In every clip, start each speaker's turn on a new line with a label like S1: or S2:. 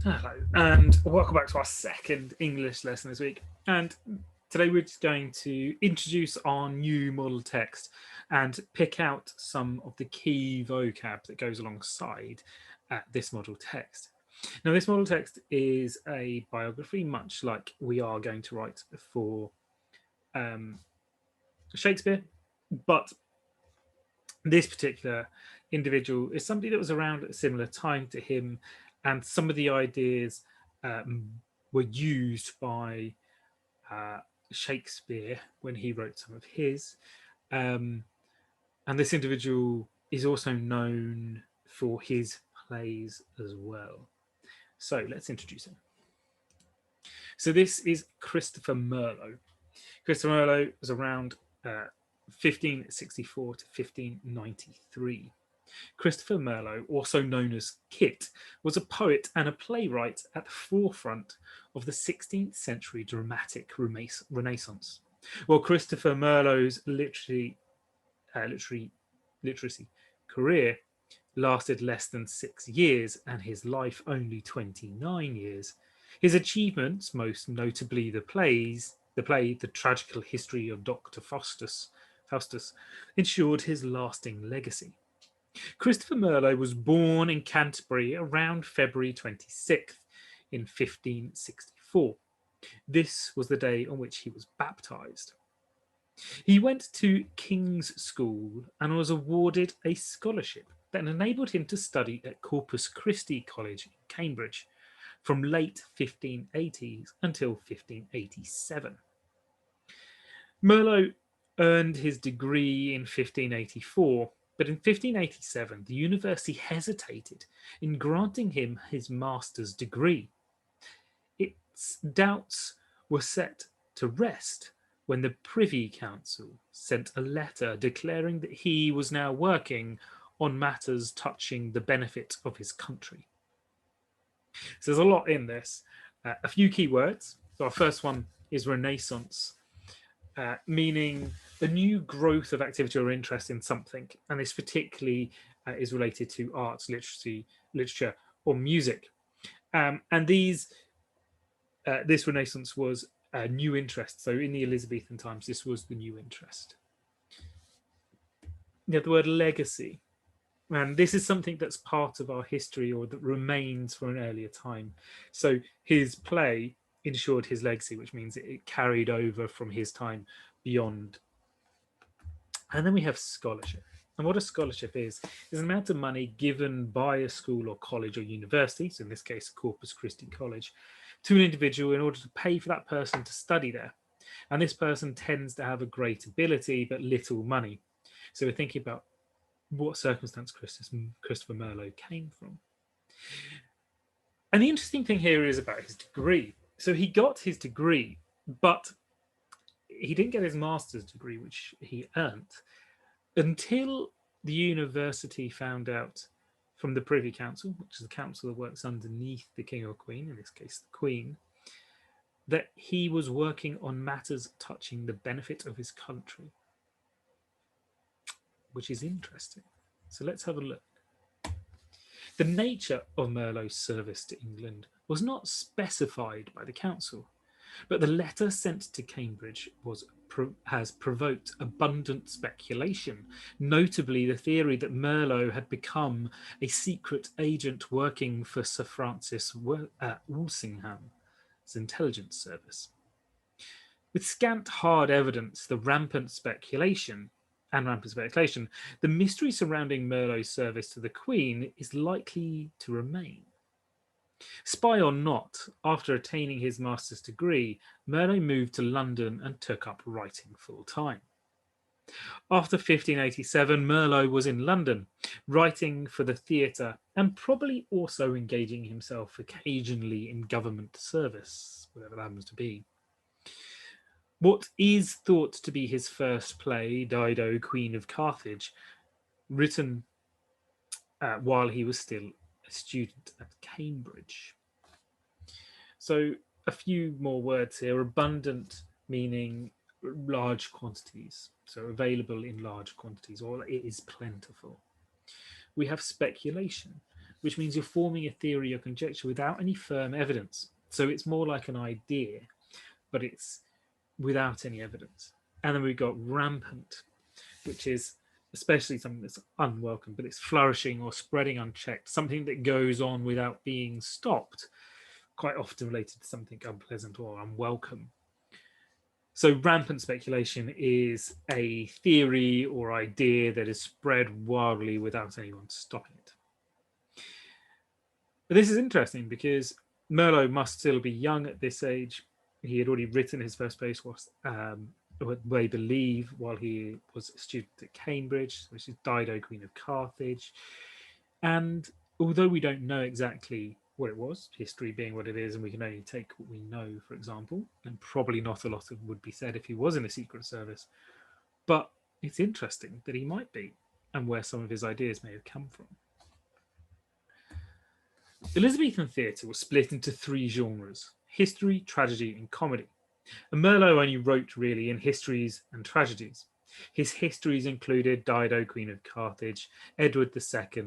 S1: Hello, and welcome back to our second English lesson this week. And today we're just going to introduce our new model text and pick out some of the key vocab that goes alongside this model text. Now, this model text is a biography, much like we are going to write for Shakespeare, but this particular individual is somebody that was around at a similar time to him, and some of the ideas were used by Shakespeare when he wrote some of his. And this individual is also known for his plays as well. So let's introduce him. So this is Christopher Merlot. Christopher Merlot was around 1564 to 1593. Christopher Merlot, also known as Kit, was a poet and a playwright at the forefront of the 16th century dramatic Renaissance. While Christopher Merlot's literacy career lasted less than 6 years and his life only 29 years, his achievements, most notably the play The Tragical History of Dr. Faustus, ensured his lasting legacy. Christopher Merlot was born in Canterbury around February 26th in 1564. This was the day on which he was baptized. He went to King's School and was awarded a scholarship that enabled him to study at Corpus Christi College in Cambridge from late 1580s until 1587. Merlot earned his degree in 1584, but in 1587 the university hesitated in granting him his master's degree. Its doubts were set to rest when the Privy Council sent a letter declaring that he was now working on matters touching the benefit of his country. So there's a lot in this. A few key words. So our first one is Renaissance, meaning a new growth of activity or interest in something. And this particularly is related to arts, literature, or music. And this Renaissance was a new interest. So in the Elizabethan times, this was the new interest. You have the word legacy. And this is something that's part of our history or that remains from an earlier time. So his play ensured his legacy, which means it carried over from his time beyond. And then we have scholarship. And what a scholarship is an amount of money given by a school or college or university, so in this case, Corpus Christi College, to an individual in order to pay for that person to study there. And this person tends to have a great ability but little money. So we're thinking about what circumstance Christopher Merlot came from. And the interesting thing here is about his degree. So he got his degree, but he didn't get his master's degree, which he earned, until the university found out from the Privy Council, which is the council that works underneath the king or queen, in this case the queen, that he was working on matters touching the benefit of his country, which is interesting. So let's have a look. The nature of Merlot's service to England was not specified by the council, but the letter sent to Cambridge has provoked abundant speculation, notably the theory that Merlot had become a secret agent working for Sir Francis Walsingham's intelligence service. With scant hard evidence, the rampant speculation, the mystery surrounding Merlot's service to the Queen is likely to remain. Spy or not, after attaining his master's degree, Merlot moved to London and took up writing full-time. After 1587, Merlot was in London, writing for the theatre and probably also engaging himself occasionally in government service, whatever that happens to be. What is thought to be his first play, Dido, Queen of Carthage, written while he was still a student at Cambridge. So a few more words here. Abundant meaning large quantities, so available in large quantities, or it is plentiful. We have speculation. which means you're forming a theory or conjecture without any firm evidence. So it's more like an idea, but it's without any evidence. And then we've got rampant, which is especially something that's unwelcome, but it's flourishing or spreading unchecked, something that goes on without being stopped, quite often related to something unpleasant or unwelcome. So rampant speculation is a theory or idea that is spread wildly without anyone stopping it. But this is interesting because Merlot must still be young at this age. He had already written his first piece, what they believe, while he was a student at Cambridge, which is Dido, Queen of Carthage. And although we don't know exactly what it was, history being what it is, and we can only take what we know, for example, and probably not a lot of would be said if he was in the Secret Service, but it's interesting that he might be, and where some of his ideas may have come from. Elizabethan theatre was split into three genres: history, tragedy, and comedy. And Merlot only wrote really in histories and tragedies. His histories included Dido, Queen of Carthage, Edward II,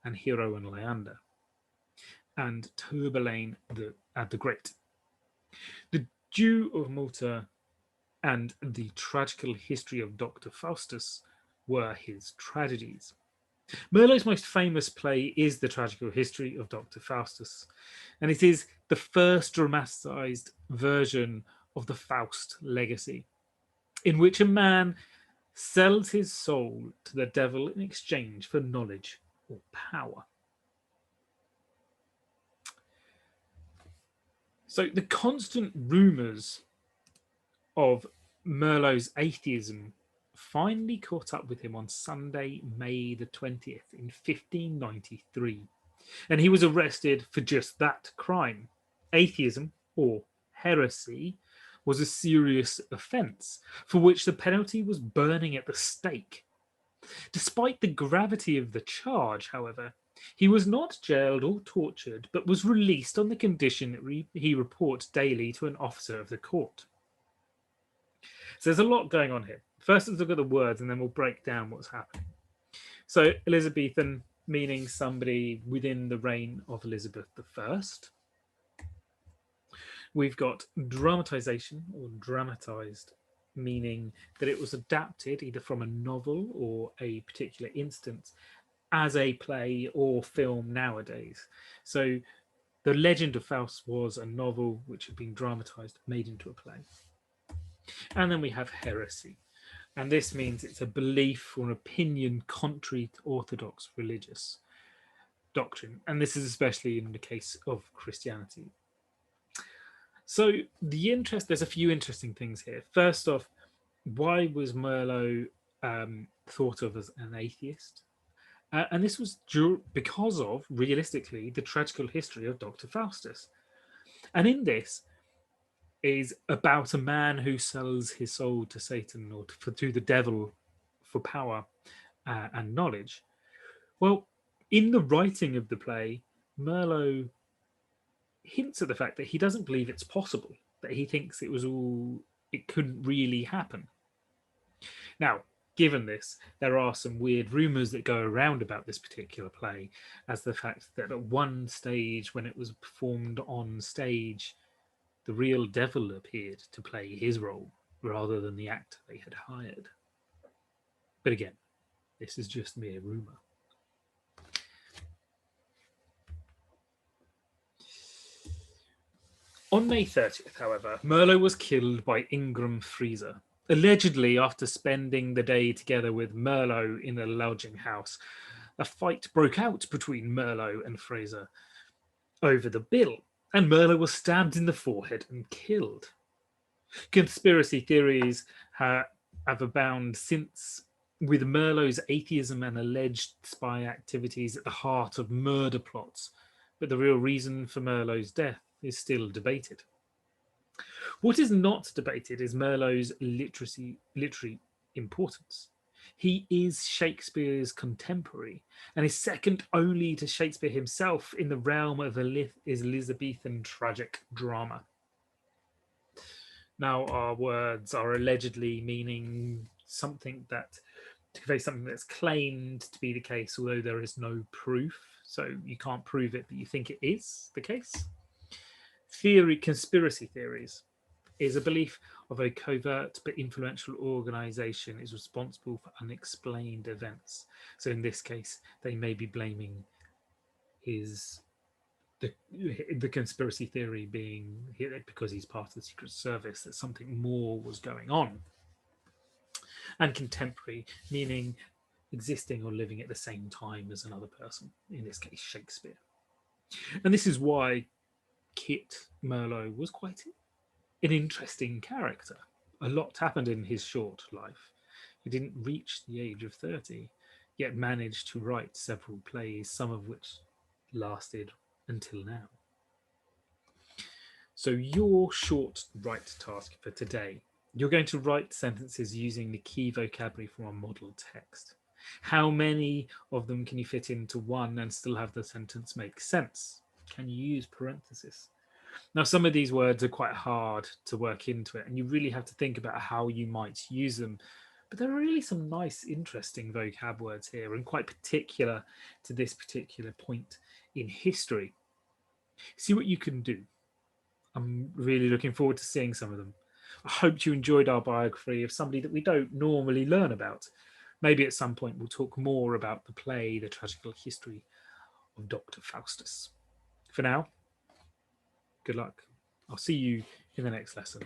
S1: and Hero and Leander, and Turberlane the Great. The Jew of Malta and the tragical history of Dr. Faustus were his tragedies. Merlot's most famous play is the tragical history of Dr. Faustus, and it is the first dramatised version of the Faust legacy, in which a man sells his soul to the devil in exchange for knowledge or power. So the constant rumours of Merlot's atheism finally caught up with him on Sunday, May the 20th in 1593, and he was arrested for just that crime. Atheism, or heresy, was a serious offence for which the penalty was burning at the stake. Despite the gravity of the charge, however, he was not jailed or tortured, but was released on the condition that he report daily to an officer of the court. So there's a lot going on here. First, let's look at the words, and then we'll break down what's happening. So Elizabethan, meaning somebody within the reign of Elizabeth I. We've got dramatization or dramatized, meaning that it was adapted either from a novel or a particular instance as a play or film nowadays. So The Legend of Faust was a novel which had been dramatized, made into a play. And then we have heresy. And this means it's a belief or an opinion contrary to orthodox religious doctrine. And this is especially in the case of Christianity. So there's a few interesting things here. First off, why was Merlot thought of as an atheist? And this was because of, realistically, the tragical history of Dr. Faustus. And in this is about a man who sells his soul to Satan or to the devil for power and knowledge. Well, in the writing of the play, Merlot hints at the fact that he doesn't believe it's possible, that he thinks it couldn't really happen. Now, given this, there are some weird rumours that go around about this particular play, as the fact that at one stage, when it was performed on stage, the real devil appeared to play his role rather than the actor they had hired. But again, this is just mere rumour. On May 30th, however, Merlot was killed by Ingram Freezer, allegedly after spending the day together with Merlot in a lodging house. A fight broke out between Merlot and Fraser over the bill, and Merlot was stabbed in the forehead and killed. Conspiracy theories have abounded since, with Merlot's atheism and alleged spy activities at the heart of murder plots, but the real reason for Merlot's death is still debated. What is not debated is Merlot's literary importance. He is Shakespeare's contemporary and is second only to Shakespeare himself in the realm of Elizabethan tragic drama. Now, our words are allegedly meaning something to convey something that's claimed to be the case, although there is no proof. so you can't prove it, but you think it is the case. Theory, conspiracy theories, is a belief of a covert but influential organization is responsible for unexplained events. So in this case, they may be blaming his the conspiracy theory being because he's part of the Secret Service, that something more was going on. And contemporary, meaning existing or living at the same time as another person, in this case Shakespeare. And this is why Kit Merlot was quite an interesting character. A lot happened in his short life. He didn't reach the age of 30, yet managed to write several plays, some of which lasted until now. So your short write task for today, you're going to write sentences using the key vocabulary from a model text. How many of them can you fit into one and still have the sentence make sense? Can you use parentheses? Now, some of these words are quite hard to work into it, and you really have to think about how you might use them. But there are really some nice, interesting vocab words here, and quite particular to this particular point in history. See what you can do. I'm really looking forward to seeing some of them. I hope you enjoyed our biography of somebody that we don't normally learn about. Maybe at some point we'll talk more about the play, The Tragical History of Dr. Faustus. For now, good luck. I'll see you in the next lesson.